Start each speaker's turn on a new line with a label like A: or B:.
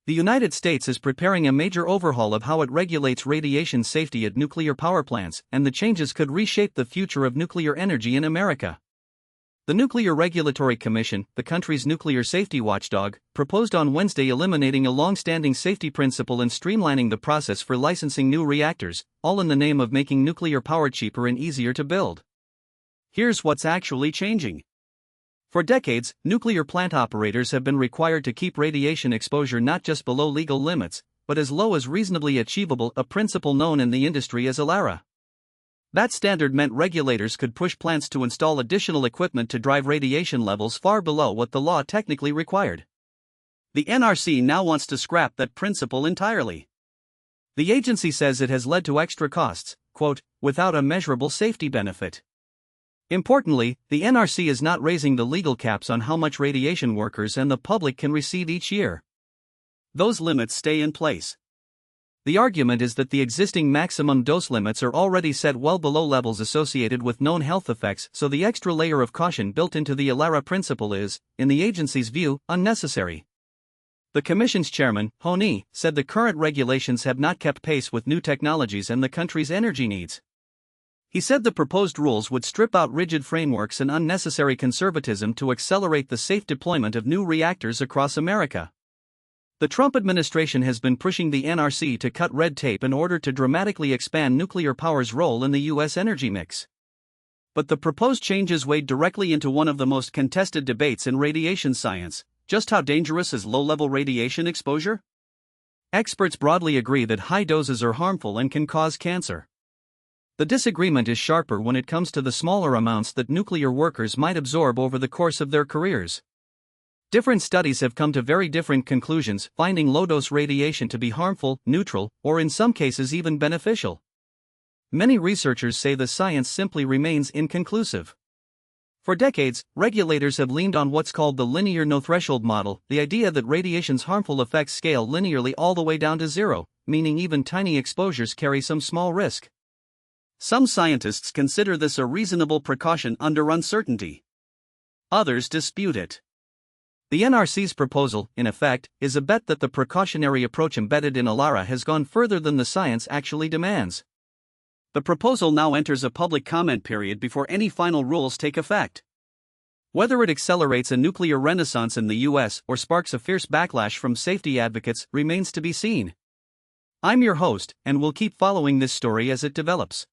A: The United States is preparing a major overhaul of how it regulates radiation safety at nuclear power plants, and the changes could reshape the future of nuclear energy in America. The Nuclear Regulatory Commission, the country's nuclear safety watchdog, proposed on Wednesday eliminating a long-standing safety principle and streamlining the process for licensing new reactors, all in the name of making nuclear power cheaper and easier to build. Here's what's actually changing. For decades, nuclear plant operators have been required to keep radiation exposure not just below legal limits, but as low as reasonably achievable, a principle known in the industry as ALARA. That standard meant regulators could push plants to install additional equipment to drive radiation levels far below what the law technically required. The NRC now wants to scrap that principle entirely. The agency says it has led to extra costs, quote, without a measurable safety benefit. Importantly, the NRC is not raising the legal caps on how much radiation workers and the public can receive each year. Those limits stay in place. The argument is that the existing maximum dose limits are already set well below levels associated with known health effects, so the extra layer of caution built into the ALARA principle is, in the agency's view, unnecessary. The Commission's chairman, Honey, said the current regulations have not kept pace with new technologies and the country's energy needs. He said the proposed rules would strip out rigid frameworks and unnecessary conservatism to accelerate the safe deployment of new reactors across America. The Trump administration has been pushing the NRC to cut red tape in order to dramatically expand nuclear power's role in the U.S. energy mix. But the proposed changes wade directly into one of the most contested debates in radiation science: just how dangerous is low-level radiation exposure? Experts broadly agree that high doses are harmful and can cause cancer. The disagreement is sharper when it comes to the smaller amounts that nuclear workers might absorb over the course of their careers. Different studies have come to very different conclusions, finding low-dose radiation to be harmful, neutral, or in some cases even beneficial. Many researchers say the science simply remains inconclusive. For decades, regulators have leaned on what's called the linear no-threshold model, the idea that radiation's harmful effects scale linearly all the way down to zero, meaning even tiny exposures carry some small risk. Some scientists consider this a reasonable precaution under uncertainty. Others dispute it. The NRC's proposal, in effect, is a bet that the precautionary approach embedded in ALARA has gone further than the science actually demands. The proposal now enters a public comment period before any final rules take effect. Whether it accelerates a nuclear renaissance in the U.S. or sparks a fierce backlash from safety advocates remains to be seen. I'm your host, and we'll keep following this story as it develops.